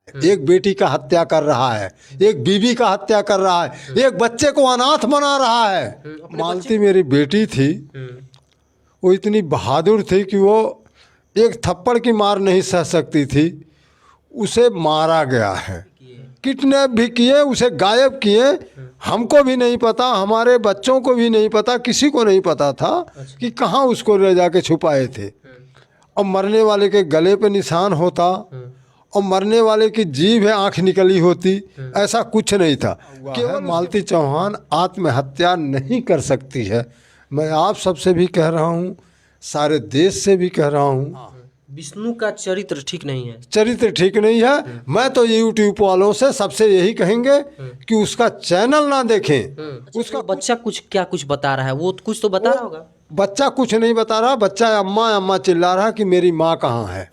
एक बेटी का हत्या कर रहा है, एक बीवी का हत्या कर रहा है, एक बच्चे को अनाथ बना रहा है। मालती मेरी बेटी थी, वो इतनी बहादुर थी कि वो एक थप्पड़ की मार नहीं सह सकती थी, उसे मारा गया है, किडनैप भी किए, उसे गायब किए। हमको भी नहीं पता, हमारे बच्चों को भी नहीं पता, किसी को नहीं पता था कि कहाँ उसको ले जाके छुपाए थे। और मरने वाले के गले पे निशान होता और मरने वाले की जीभ है आंख निकली होती, ऐसा कुछ नहीं था। केवल मालती चौहान आत्महत्या नहीं कर सकती है। मैं आप सबसे भी कह रहा हूँ, सारे देश से भी कह रहा हूँ, विष्णु का चरित्र ठीक नहीं है। चरित्र ठीक नहीं है। मैं तो यूट्यूब वालों से सबसे यही कहेंगे कि उसका चैनल ना देखें। उसका बच्चा कुछ बता रहा है, वो कुछ तो बता रहा होगा। बच्चा कुछ नहीं बता रहा, बच्चा अम्मा अम्मा चिल्ला रहा कि मेरी माँ कहाँ है।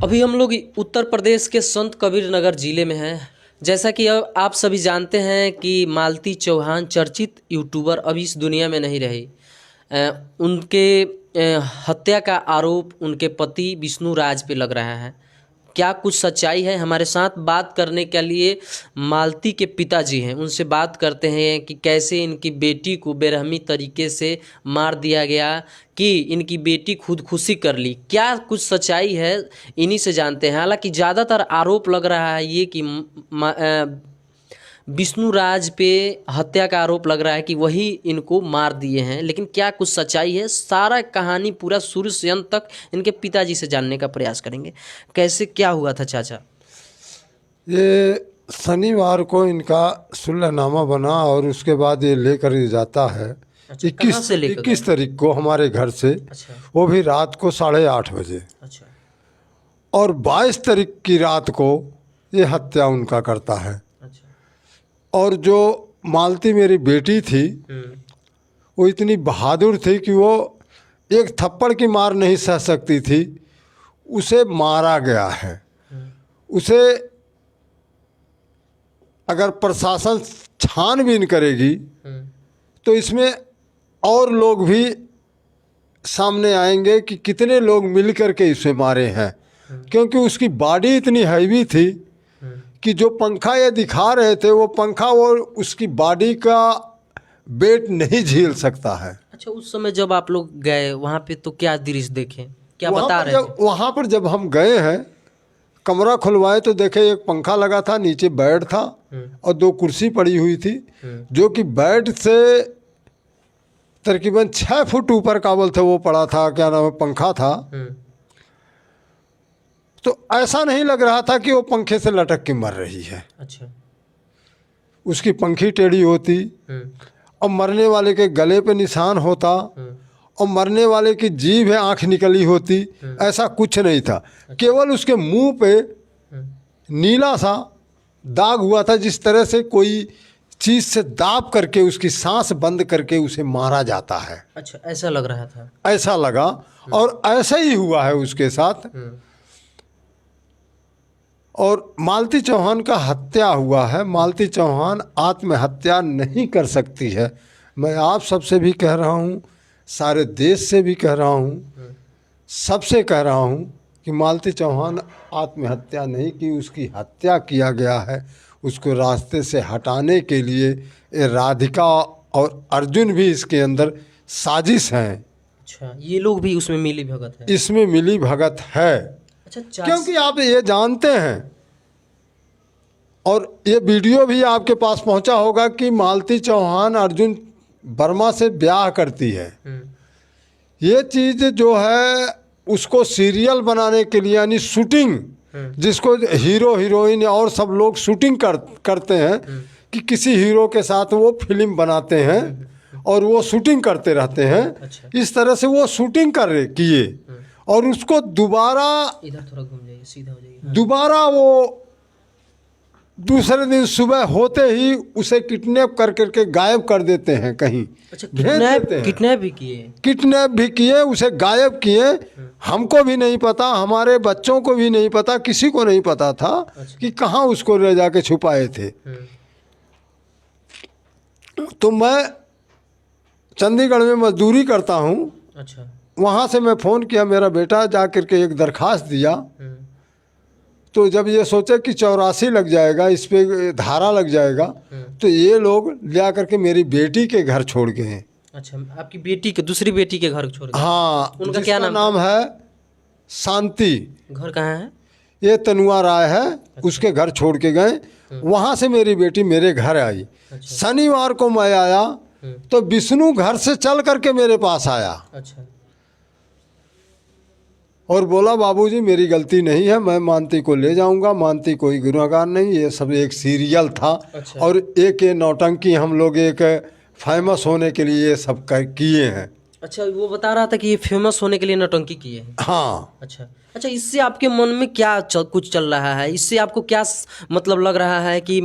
अभी हम लोग उत्तर प्रदेश के संत कबीर नगर जिले में हैं। जैसा कि अब आप सभी जानते हैं कि मालती चौहान चर्चित यूट्यूबर अभी इस दुनिया में नहीं रही। उनके हत्या का आरोप उनके पति विष्णु राज पे लग रहा है। क्या कुछ सच्चाई है? हमारे साथ बात करने के लिए मालती के पिताजी हैं, उनसे बात करते हैं कि कैसे इनकी बेटी को बेरहमी तरीके से मार दिया गया, कि इनकी बेटी खुदकुशी कर ली। क्या कुछ सच्चाई है, इन्हीं से जानते हैं। हालांकि ज़्यादातर आरोप लग रहा है ये कि विष्णु राज पे हत्या का आरोप लग रहा है कि वही इनको मार दिए हैं, लेकिन क्या कुछ सच्चाई है? सारा कहानी पूरा शुरू से अंत तक इनके पिताजी से जानने का प्रयास करेंगे। कैसे क्या हुआ था चाचा? ये शनिवार को इनका सुलहनामा बना और उसके बाद ये लेकर ही जाता है। अच्छा, कहाँ से लेकर 21 तारीख को हमारे घर से। अच्छा वो भी रात को 8:30 बजे। अच्छा और 22 तारीख की रात को ये हत्या उनका करता है। अच्छा। और जो मालती मेरी बेटी थी, वो इतनी बहादुर थी कि वो एक थप्पड़ की मार नहीं सह सकती थी, उसे मारा गया है। उसे अगर प्रशासन छानबीन करेगी तो इसमें और लोग भी सामने आएंगे कि कितने लोग मिल करके इसे मारे हैं, क्योंकि उसकी बॉडी इतनी हैवी थी कि जो पंखा ये दिखा रहे थे, वो पंखा वो उसकी बॉडी का वेट नहीं झेल सकता है। अच्छा, उस समय जब आप लोग गए वहाँ पे तो क्या दृश्य देखे, क्या बता रहे थे? वहाँ पर जब हम गए हैं, कमरा खुलवाए तो देखे एक पंखा लगा था, नीचे बेड था और 2 कुर्सी पड़ी हुई थी, जो कि बेड से तकरीबन 6 फुट ऊपर काबल थे वो पड़ा था, क्या नाम है, पंखा था। तो ऐसा नहीं लग रहा था कि वो पंखे से लटक के मर रही है। अच्छा। उसकी पंखी टेढ़ी होती और मरने वाले के गले पे निशान होता और मरने वाले की जीभ है आंख निकली होती, ऐसा कुछ नहीं था। केवल उसके मुंह पे नीला सा दाग हुआ था, जिस तरह से कोई चीज़ से दाब करके उसकी सांस बंद करके उसे मारा जाता है। अच्छा, ऐसा लग रहा था? ऐसा लगा और ऐसा ही हुआ है उसके साथ। और मालती चौहान का हत्या हुआ है। मालती चौहान आत्महत्या नहीं कर सकती है। मैं आप सबसे भी कह रहा हूँ, सारे देश से भी कह रहा हूँ, सबसे कह रहा हूँ कि मालती चौहान आत्महत्या नहीं की, उसकी हत्या किया गया है। उसको रास्ते से हटाने के लिए ये राधिका और अर्जुन भी इसके अंदर साजिश हैं। अच्छा, ये लोग भी उसमें मिली भगत है? इसमें मिली भगत है। अच्छा, क्योंकि आप ये जानते हैं और ये वीडियो भी आपके पास पहुंचा होगा कि मालती चौहान अर्जुन वर्मा से ब्याह करती है। ये चीज़ जो है उसको सीरियल बनाने के लिए, यानी शूटिंग, जिसको हीरो हीरोइन और सब लोग शूटिंग करते हैं कि किसी हीरो के साथ वो फिल्म बनाते हैं और वो शूटिंग करते रहते हैं। अच्छा। इस तरह से वो शूटिंग किए और उसको दोबारा, इधर थोड़ा घूम जाइए, सीधा हो जाइए। दोबारा वो दूसरे दिन सुबह होते ही उसे किडनैप कर करके गायब कर देते हैं कहीं। अच्छा, किडनैप भी किए? किडनैप भी किए, उसे गायब किए। हमको भी नहीं पता, हमारे बच्चों को भी नहीं पता, किसी को नहीं पता था कि कहाँ उसको ले जाके छुपाए थे। तो मैं चंडीगढ़ में मजदूरी करता हूँ। अच्छा। वहाँ से मैं फ़ोन किया, मेरा बेटा जा करके एक दरखास्त दिया। तो जब ये सोचे कि 84 लग जाएगा, इस पे धारा लग जाएगा, तो ये लोग ले करके मेरी बेटी के घर छोड़ गए हैं। अच्छा, आपकी बेटी के, दूसरी बेटी के घर छोड़ गए? हाँ, उनका क्या नाम है शांति। घर कहाँ है? ये तनुआ राय है। उसके घर छोड़ के गए। वहाँ से मेरी बेटी मेरे घर आई। शनिवार को मैं आया तो विष्णु घर से चल करके मेरे पास आया। अच्छा। और बोला बाबूजी मेरी गलती नहीं है, मैं मानती को ले जाऊंगा, मानती कोई गुनहगार नहीं, ये सब एक सीरियल था। अच्छा। और एक ये नौटंकी हम लोग एक फेमस होने के लिए ये सब किए हैं। अच्छा, वो बता रहा था कि ये फेमस होने के लिए नौटंकी किए हैं। हाँ। अच्छा अच्छा, इससे आपके मन में क्या कुछ चल रहा है? इससे आपको क्या मतलब लग रहा है कि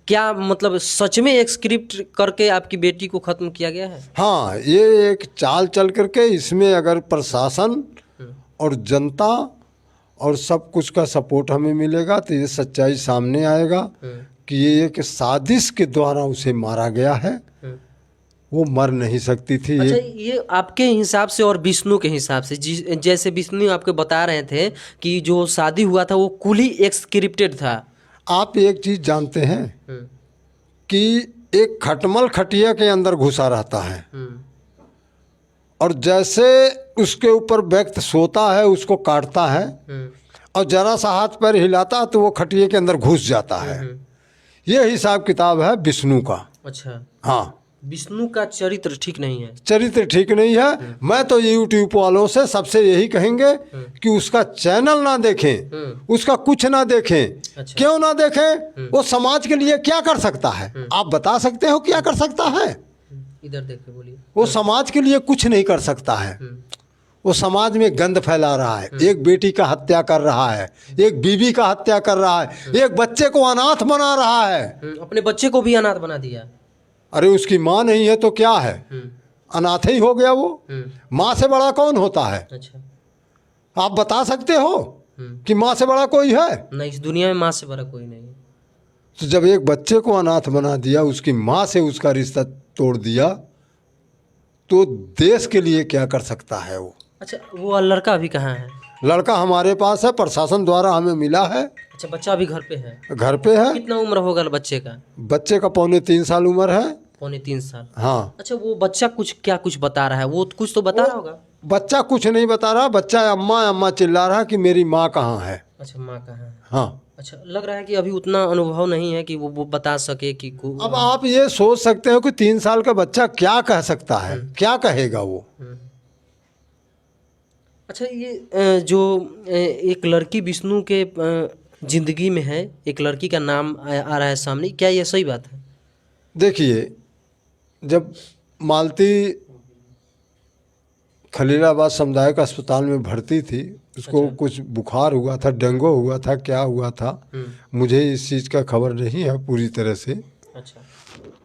क्या मतलब सच में एक स्क्रिप्ट करके आपकी बेटी को ख़त्म किया गया है? हाँ, ये एक चाल चल करके इसमें अगर प्रशासन और जनता और सब कुछ का सपोर्ट हमें मिलेगा तो ये सच्चाई सामने आएगा कि ये एक साजिश के द्वारा उसे मारा गया है। वो मर नहीं सकती थी। अच्छा, ये आपके हिसाब से और विष्णु के हिसाब से, जैसे विष्णु आपके बता रहे थे कि जो शादी हुआ था वो कुल ही एक स्क्रिप्टेड था। आप एक चीज़ जानते हैं कि एक खटमल खटिया के अंदर घुसा रहता है और जैसे उसके ऊपर व्यक्ति सोता है उसको काटता है और जरा सा हाथ पैर हिलाता है तो वो खटिया के अंदर घुस जाता है। ये हिसाब किताब है विष्णु का। अच्छा। हाँ, विष्णु का चरित्र ठीक नहीं है। चरित्र ठीक नहीं है। मैं तो यूट्यूब वालों से सबसे यही कहेंगे कि उसका चैनल ना देखें, उसका कुछ ना देखें। अच्छा। क्यों ना देखें? वो समाज के लिए क्या कर सकता है? आप बता सकते हो क्या कर सकता है? इधर देख के बोलिए। वो समाज के लिए कुछ नहीं कर सकता है। वो समाज में गंद फैला रहा है, एक बेटी का हत्या कर रहा है, एक बीवी का हत्या कर रहा है, एक बच्चे को अनाथ बना रहा है। अपने बच्चे को भी अनाथ बना दिया। अरे उसकी माँ नहीं है तो क्या है? अनाथ ही हो गया वो। माँ से बड़ा कौन होता है? अच्छा। आप बता सकते हो कि माँ से बड़ा कोई है? नहीं, इस दुनिया में माँ से बड़ा कोई नहीं है। तो जब एक बच्चे को अनाथ बना दिया, उसकी माँ से उसका रिश्ता तोड़ दिया, तो देश के लिए क्या कर सकता है वो? अच्छा, वो लड़का अभी कहाँ है? लड़का हमारे पास है, प्रशासन द्वारा हमें मिला है। अच्छा, बच्चा अभी घर पे है? घर पे है। कितना उम्र होगा बच्चे का? बच्चे का 3.25 उम्र है। 3.25 हाँ। अच्छा, वो बच्चा कुछ बता रहा है? वो कुछ तो बता रहा होगा। बच्चा कुछ नहीं बता रहा। बच्चा अम्मा अम्मा चिल्ला रहा कि मेरी माँ कहाँ है। अच्छा, माँ कहाँ है? हाँ। अच्छा, लग रहा है कि अभी उतना अनुभव नहीं है कि वो बता सके कि अब आप ये सोच सकते हो कि 3 साल का बच्चा क्या कह सकता है, क्या कहेगा वो? अच्छा, ये जो एक लड़की विष्णु के जिंदगी में है, एक लड़की का नाम आ रहा है सामने, क्या ये सही बात है? देखिए, जब मालती खलीलाबाद सामुदायिक अस्पताल में भर्ती थी, उसको अच्छा। कुछ बुखार हुआ था, डेंगू हुआ था, क्या हुआ था मुझे इस चीज़ का खबर नहीं है पूरी तरह से। अच्छा।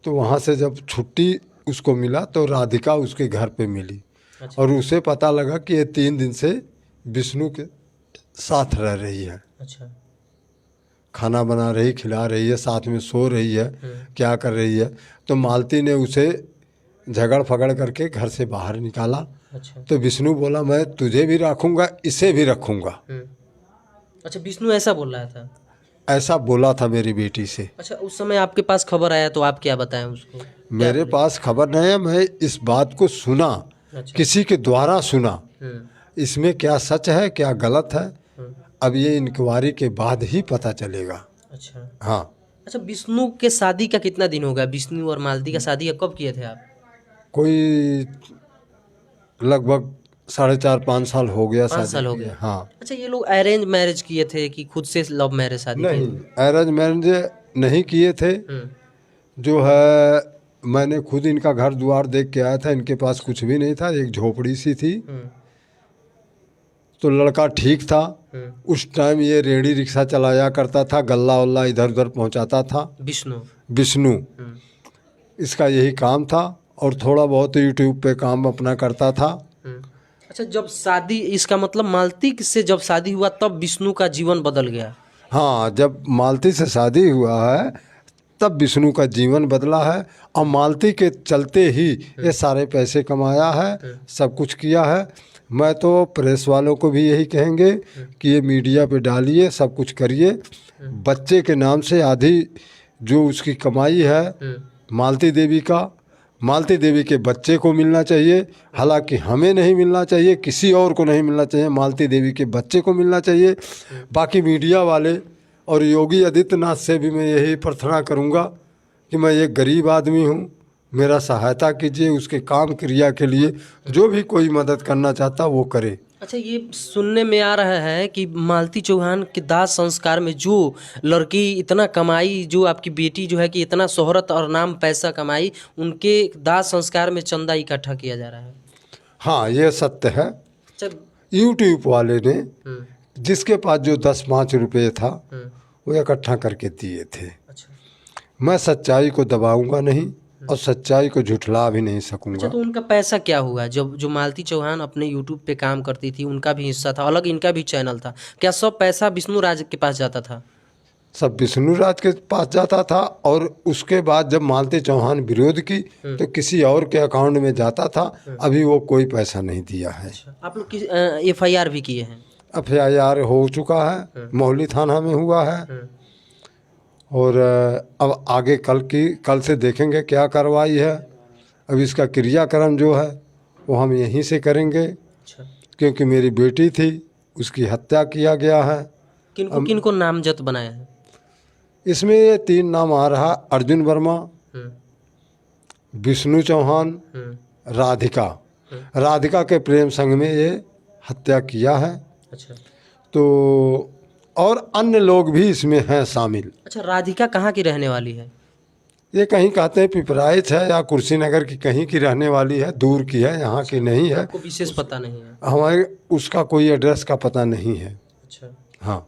तो वहाँ से जब छुट्टी उसको मिला तो राधिका उसके घर पे मिली। अच्छा। और उसे पता लगा कि ये 3 दिन से विष्णु के साथ रह रही है। अच्छा। खाना बना रही, खिला रही है, साथ में सो रही है, क्या कर रही है। तो मालती ने उसे झगड़ फगड़ करके घर से बाहर निकाला। अच्छा। तो विष्णु बोला मैं तुझे भी रखूँगा, इसे भी रखूँगा। अच्छा, विष्णु ऐसा बोल रहा था? ऐसा बोला था मेरी बेटी से। अच्छा, उस समय आपके पास खबर आया तो आप क्या बताएं उसको? मेरे पास खबर नहीं है, मैं इस बात को सुना। अच्छा। किसी के द्वारा सुना। इसमें क्या सच है क्या गलत है, अब ये इंक्वायरी के बाद ही पता चलेगा। अच्छा। हाँ। अच्छा, विष्णु के शादी का कितना दिन हो गया? विष्णु और मालती का शादी कब किए थे आप? कोई लगभग 4.5-5 साल हो गया। 5 साल हो गया। हाँ। अच्छा, ये लोग अरेंज मैरिज किए थे कि खुद से लव मैरिज शादी नहीं, किए? अरेंज मैरिज नहीं किए थे। जो है मैंने खुद इनका घर द्वार देख के आया था। इनके पास कुछ भी नहीं था, एक झोपड़ी सी थी। तो लड़का ठीक था। उस टाइम ये रेडी रिक्शा चलाया करता था, गल्ला वल्ला इधर उधर पहुंचाता था। विष्णु इसका यही काम था और थोड़ा बहुत यूट्यूब पे काम अपना करता था। अच्छा, जब शादी, इसका मतलब मालती से जब शादी हुआ तब विष्णु का जीवन बदल गया? हाँ, जब मालती से शादी हुआ है तब विष्णु का जीवन बदला है। और मालती के चलते ही ये सारे पैसे कमाया है, सब कुछ किया है। मैं तो प्रेस वालों को भी यही कहेंगे कि ये मीडिया पे डालिए, सब कुछ करिए। बच्चे के नाम से आधी जो उसकी कमाई है मालती देवी का, मालती देवी के बच्चे को मिलना चाहिए। हालांकि हमें नहीं मिलना चाहिए, किसी और को नहीं मिलना चाहिए, मालती देवी के बच्चे को मिलना चाहिए। बाकी मीडिया वाले और योगी आदित्यनाथ से भी मैं यही प्रार्थना करूंगा कि मैं एक गरीब आदमी हूं, मेरा सहायता कीजिए। उसके काम क्रिया के लिए जो भी कोई मदद करना चाहता वो करे। अच्छा, ये सुनने में आ रहा है कि मालती चौहान के दाह संस्कार में जो लड़की इतना कमाई, जो आपकी बेटी जो है कि इतना शोहरत और नाम पैसा कमाई, उनके दाह संस्कार में चंदा इकट्ठा किया जा रहा है। हाँ, ये सत्य है। अच्छा। यूट्यूब वाले ने जिसके पास जो 10-5 रुपये था वो इकट्ठा करके दिए थे। अच्छा। मैं सच्चाई को दबाऊंगा नहीं और सच्चाई को झुठला भी नहीं सकूंगा। अच्छा, तो उनका पैसा क्या हुआ? जब जो मालती चौहान अपने यूट्यूब पे काम करती थी, उनका भी हिस्सा था, अलग इनका भी चैनल था, क्या सब पैसा विष्णु राज के पास जाता था? सब विष्णु राज के पास जाता था और उसके बाद जब मालती चौहान विरोध की तो किसी और के अकाउंट में जाता था। अभी वो कोई पैसा नहीं दिया है। अच्छा, आप लोग किस FIR भी किए हैं? FIR हो चुका है, मोहली थाना में हुआ है। और अब आगे कल से देखेंगे क्या कार्रवाई है। अब इसका क्रियाक्रम जो है वो हम यहीं से करेंगे। अच्छा। क्योंकि मेरी बेटी थी, उसकी हत्या किया गया है। किनको नामजद बनाया है? इसमें ये 3 नाम आ रहा: अर्जुन वर्मा, विष्णु चौहान, राधिका। राधिका के प्रेम संग में ये हत्या किया है। अच्छा। तो और अन्य लोग भी इसमें हैं शामिल। अच्छा, राधिका कहाँ की रहने वाली है? ये कहीं कहते हैं पिपराइच है या कुर्सीनगर की कहीं की रहने वाली है, दूर की है, यहाँ की नहीं है। आपको विशेष पता नहीं है? हमारे उसका कोई एड्रेस का पता नहीं है। अच्छा। हाँ,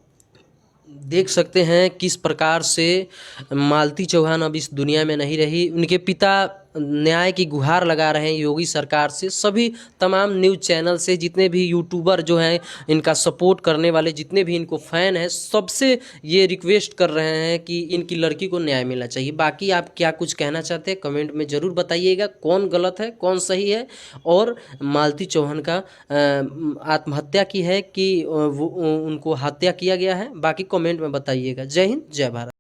देख सकते हैं किस प्रकार से मालती चौहान अब इस दुनिया में नहीं रही। उनके पिता न्याय की गुहार लगा रहे हैं योगी सरकार से। सभी तमाम न्यूज़ चैनल से, जितने भी यूट्यूबर जो हैं, इनका सपोर्ट करने वाले जितने भी इनको फ़ैन हैं, सबसे ये रिक्वेस्ट कर रहे हैं कि इनकी लड़की को न्याय मिलना चाहिए। बाकी आप क्या कुछ कहना चाहते हैं कमेंट में ज़रूर बताइएगा। कौन गलत है, कौन सही है, और मालती चौहान का आत्महत्या की है कि वो उनको हत्या किया गया है, बाकी कमेंट में बताइएगा। जय हिंद, जय भारत।